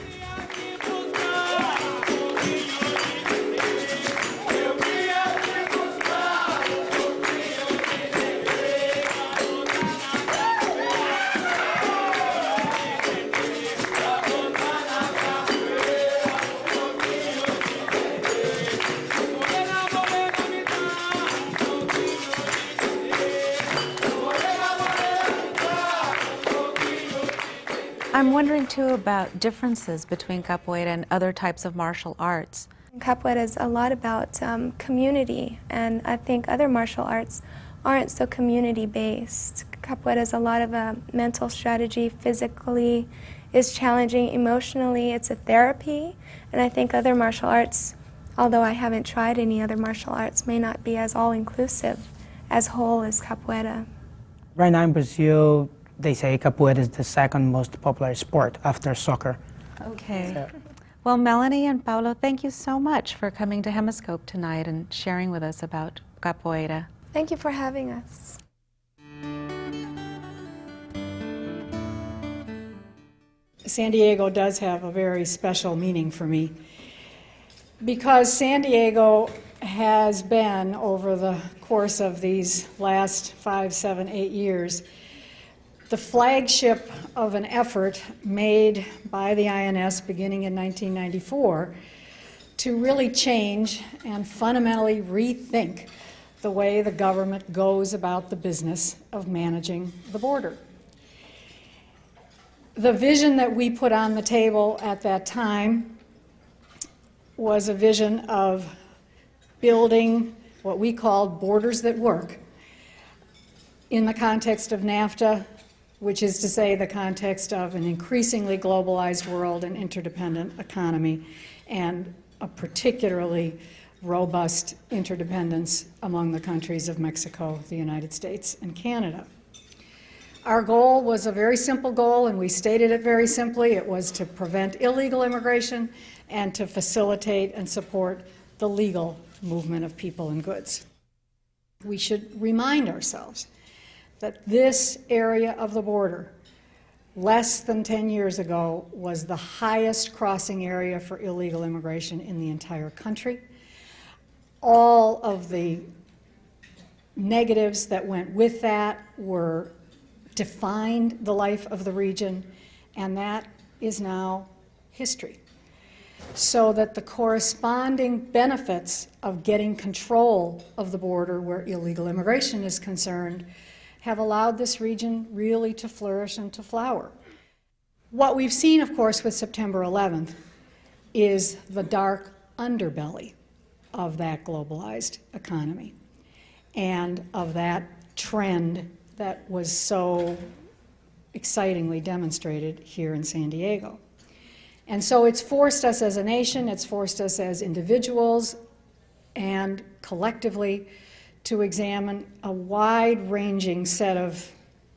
I'm wondering too about differences between capoeira and other types of martial arts. Capoeira is a lot about community, and I think other martial arts aren't so community-based. Capoeira is a lot of a mental strategy, physically, is challenging emotionally, it's a therapy, and I think other martial arts although I haven't tried any other martial arts, may not be as all-inclusive, as whole as Capoeira. Right now in Brazil, they say Capoeira is the second most popular sport after soccer. Okay. Well, Melanie and Paulo, thank you so much for coming to HemiScope tonight and sharing with us about Capoeira. Thank you for having us. San Diego does have a very special meaning for me because San Diego has been, over the course of these last 5, 7, 8 years, the flagship of an effort made by the INS beginning in 1994 to really change and fundamentally rethink the way the government goes about the business of managing the border. The vision that we put on the table at that time was a vision of building what we called borders that work in the context of NAFTA, which is to say the context of an increasingly globalized world and interdependent economy, and a particularly robust interdependence among the countries of Mexico, the United States, and Canada. Our goal was a very simple goal, and we stated it very simply. It was to prevent illegal immigration and to facilitate and support the legal movement of people and goods. We should remind ourselves that this area of the border, less than 10 years ago, was the highest crossing area for illegal immigration in the entire country. All of the negatives that went with that were defined the life of the region, and that is now history. So that the corresponding benefits of getting control of the border where illegal immigration is concerned have allowed this region really to flourish and to flower. What we've seen, of course, with September 11th is the dark underbelly of that globalized economy and of that trend that was so excitingly demonstrated here in San Diego. And so it's forced us as a nation, it's forced us as individuals and collectively to examine a wide-ranging set of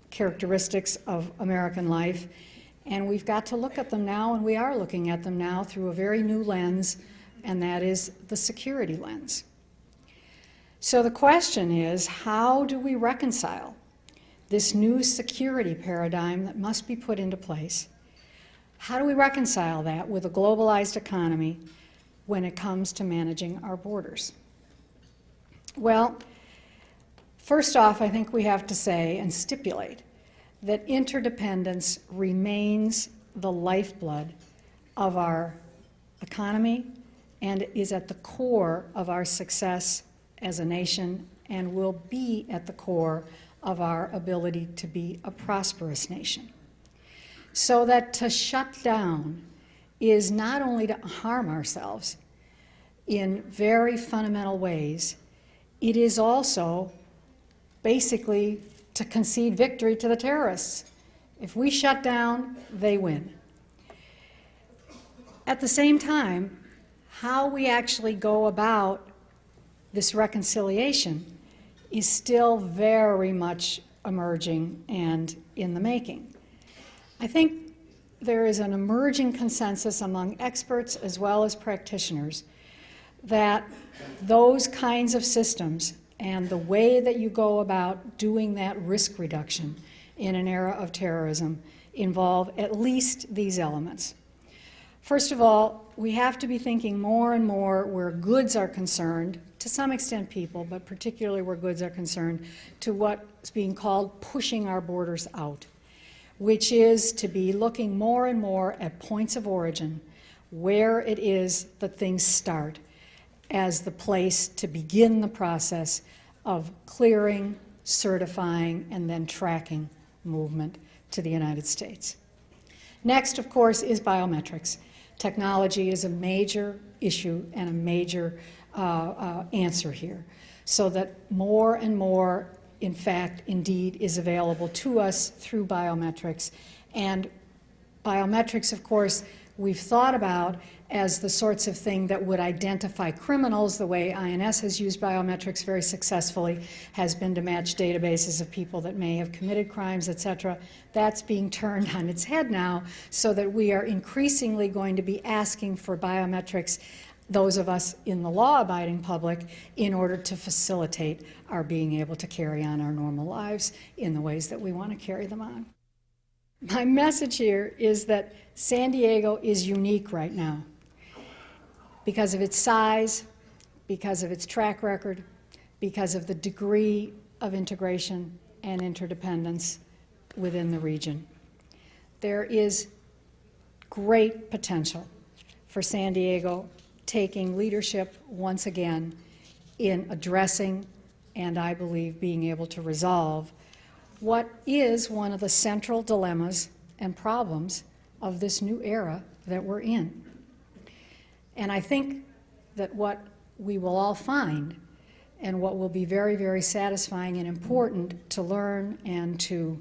characteristics of American life. And we've got to look at them now, and we are looking at them now through a very new lens, and that is the security lens. So the question is, how do we reconcile this new security paradigm that must be put into place? How do we reconcile that with a globalized economy when it comes to managing our borders? Well, first off, I think we have to say and stipulate that interdependence remains the lifeblood of our economy and is at the core of our success as a nation and will be at the core of our ability to be a prosperous nation. So that to shut down is not only to harm ourselves in very fundamental ways, it is also basically to concede victory to the terrorists. If we shut down, they win. At the same time, how we actually go about this reconciliation is still very much emerging and in the making. I think there is an emerging consensus among experts as well as practitioners that those kinds of systems and the way that you go about doing that risk reduction in an era of terrorism involve at least these elements. First of all, we have to be thinking more and more where goods are concerned, to some extent people, but particularly where goods are concerned, to what's being called pushing our borders out, which is to be looking more and more at points of origin, where it is that things start, as the place to begin the process of clearing, certifying, and then tracking movement to the United States. Next, of course, is biometrics. Technology is a major issue and a major answer here, so that more and more, in fact, indeed, is available to us through biometrics. And biometrics, of course, we've thought about as the sorts of thing that would identify criminals, the way INS has used biometrics very successfully, has been to match databases of people that may have committed crimes, etc. That's being turned on its head now, so that we are increasingly going to be asking for biometrics, those of us in the law-abiding public, in order to facilitate our being able to carry on our normal lives in the ways that we want to carry them on. My message here is that San Diego is unique right now because of its size, because of its track record, because of the degree of integration and interdependence within the region. There is great potential for San Diego taking leadership once again in addressing and, I believe, being able to resolve what is one of the central dilemmas and problems of this new era that we're in. And I think that what we will all find, and what will be very, very satisfying and important to learn and to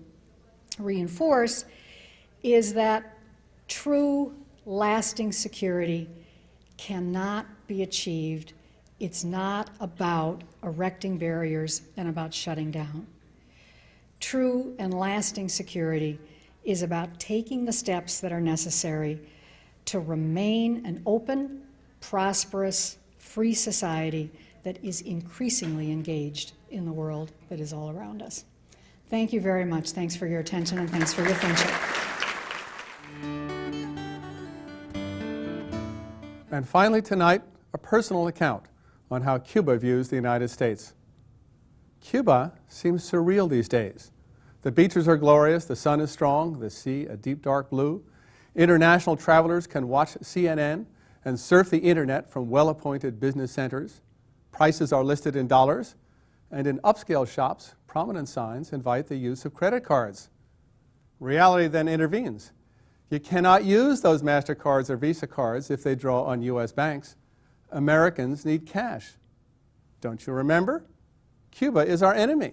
reinforce, is that true, lasting security cannot be achieved. It's not about erecting barriers and about shutting down. True and lasting security is about taking the steps that are necessary to remain an open, prosperous, free society that is increasingly engaged in the world that is all around us. Thank you very much. Thanks for your attention, and thanks for your friendship. And finally tonight, a personal account on how Cuba views the United States. Cuba seems surreal these days. The beaches are glorious, the sun is strong, the sea a deep dark blue. International travelers can watch CNN and surf the internet from well-appointed business centers. Prices are listed in dollars, and in upscale shops, prominent signs invite the use of credit cards. Reality then intervenes. You cannot use those MasterCards or Visa cards if they draw on U.S. banks. Americans need cash. Don't you remember? Cuba is our enemy.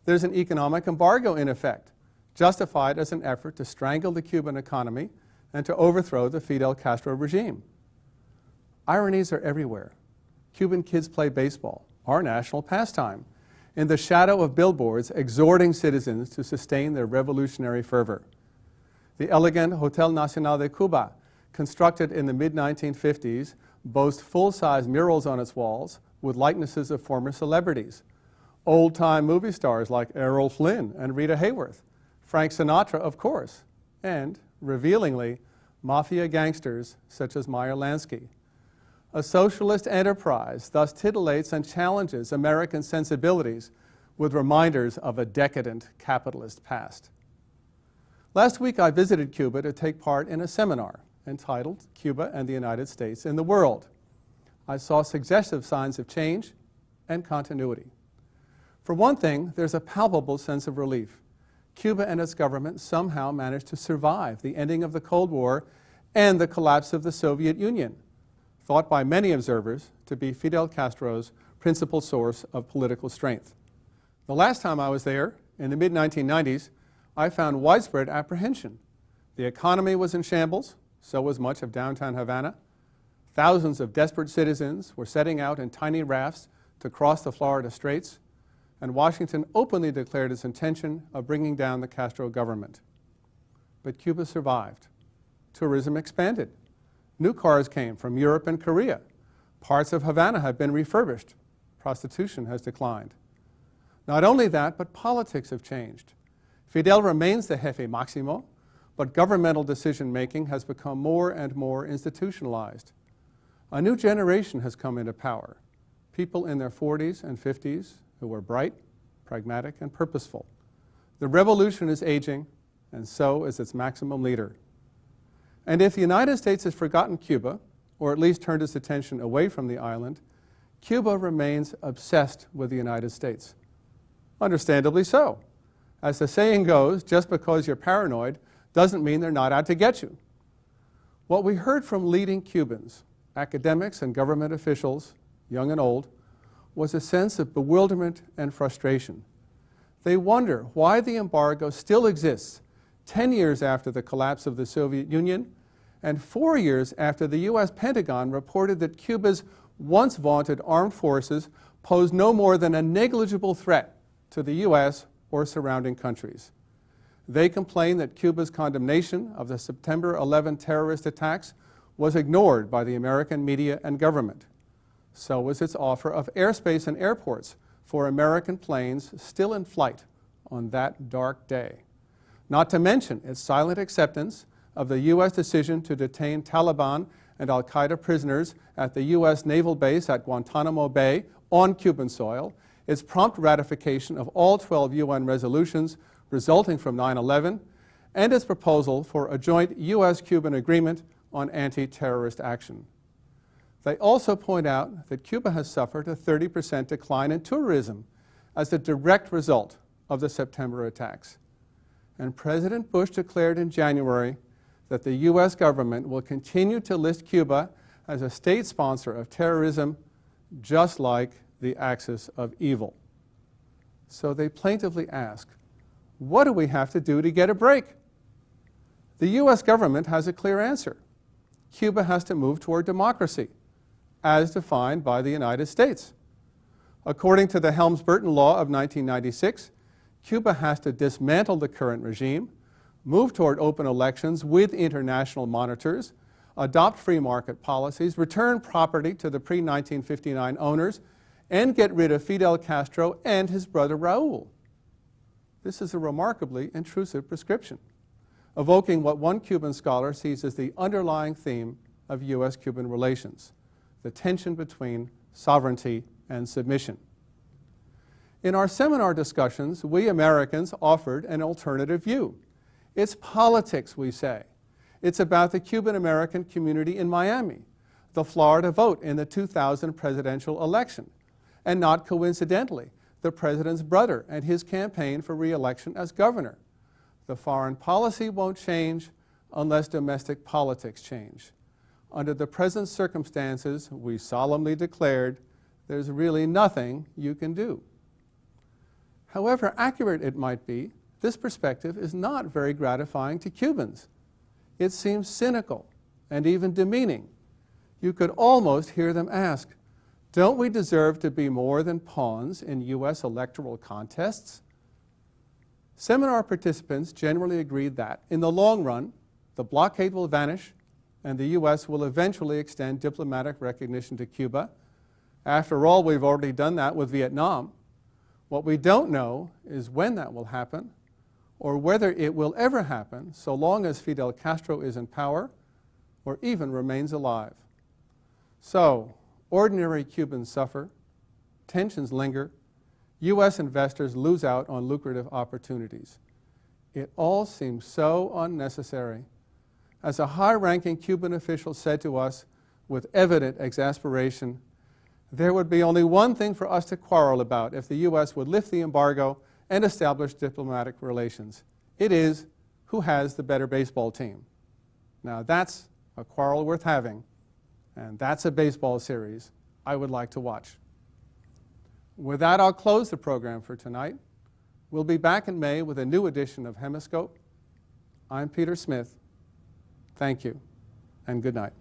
There's an economic embargo in effect, justified as an effort to strangle the Cuban economy and to overthrow the Fidel Castro regime. Ironies are everywhere. Cuban kids play baseball, our national pastime, in the shadow of billboards exhorting citizens to sustain their revolutionary fervor. The elegant Hotel Nacional de Cuba, constructed in the mid-1950s, boasts full-size murals on its walls with likenesses of former celebrities. Old-time movie stars like Errol Flynn and Rita Hayworth, Frank Sinatra, of course, and, revealingly, mafia gangsters such as Meyer Lansky. A socialist enterprise thus titillates and challenges American sensibilities with reminders of a decadent capitalist past. Last week I visited Cuba to take part in a seminar entitled Cuba and the United States in the World. I saw suggestive signs of change and continuity. For one thing, there's a palpable sense of relief. Cuba and its government somehow managed to survive the ending of the Cold War and the collapse of the Soviet Union, thought by many observers to be Fidel Castro's principal source of political strength. The last time I was there, in the mid-1990s, I found widespread apprehension. The economy was in shambles, so was much of downtown Havana. Thousands of desperate citizens were setting out in tiny rafts to cross the Florida Straits, and Washington openly declared its intention of bringing down the Castro government. But Cuba survived. Tourism expanded. New cars came from Europe and Korea. Parts of Havana have been refurbished. Prostitution has declined. Not only that, but politics have changed. Fidel remains the jefe máximo, but governmental decision-making has become more and more institutionalized. A new generation has come into power, people in their 40s and 50s who are bright, pragmatic, and purposeful. The revolution is aging, and so is its maximum leader. And if the United States has forgotten Cuba, or at least turned its attention away from the island, Cuba remains obsessed with the United States. Understandably so. As the saying goes, just because you're paranoid doesn't mean they're not out to get you. What we heard from leading Cubans, academics and government officials, young and old, was a sense of bewilderment and frustration. They wonder why the embargo still exists 10 years after the collapse of the Soviet Union and 4 years after the U.S. Pentagon reported that Cuba's once vaunted armed forces pose no more than a negligible threat to the U.S. or surrounding countries. They complain that Cuba's condemnation of the September 11 terrorist attacks was ignored by the American media and government. So was its offer of airspace and airports for American planes still in flight on that dark day. Not to mention its silent acceptance of the U.S. decision to detain Taliban and al-Qaeda prisoners at the U.S. naval base at Guantanamo Bay on Cuban soil, its prompt ratification of all 12 UN resolutions resulting from 9/11, and its proposal for a joint U.S.-Cuban agreement on anti-terrorist action. They also point out that Cuba has suffered a 30% decline in tourism as a direct result of the September attacks. And President Bush declared in January that the U.S. government will continue to list Cuba as a state sponsor of terrorism, just like the axis of evil. So they plaintively ask, what do we have to do to get a break? The U.S. government has a clear answer. Cuba has to move toward democracy, as defined by the United States. According to the Helms-Burton Law of 1996, Cuba has to dismantle the current regime, move toward open elections with international monitors, adopt free market policies, return property to the pre-1959 owners, and get rid of Fidel Castro and his brother Raul. This is a remarkably intrusive prescription, evoking what one Cuban scholar sees as the underlying theme of U.S.-Cuban relations, the tension between sovereignty and submission. In our seminar discussions, we Americans offered an alternative view. It's politics, we say. It's about the Cuban-American community in Miami, the Florida vote in the 2000 presidential election, and not coincidentally, the president's brother and his campaign for re-election as governor. The foreign policy won't change unless domestic politics change. Under the present circumstances, we solemnly declared, there's really nothing you can do. However accurate it might be, this perspective is not very gratifying to Cubans. It seems cynical and even demeaning. You could almost hear them ask, don't we deserve to be more than pawns in U.S. electoral contests? Seminar participants generally agreed that, in the long run, the blockade will vanish and the U.S. will eventually extend diplomatic recognition to Cuba. After all, we've already done that with Vietnam. What we don't know is when that will happen, or whether it will ever happen so long as Fidel Castro is in power or even remains alive. So, ordinary Cubans suffer, tensions linger, U.S. investors lose out on lucrative opportunities. It all seems so unnecessary. As a high-ranking Cuban official said to us with evident exasperation, there would be only one thing for us to quarrel about if the U.S. would lift the embargo and establish diplomatic relations. It is who has the better baseball team. Now that's a quarrel worth having, and that's a baseball series I would like to watch. With that, I'll close the program for tonight. We'll be back in May with a new edition of HemiScope. I'm Peter Smith. Thank you, and good night.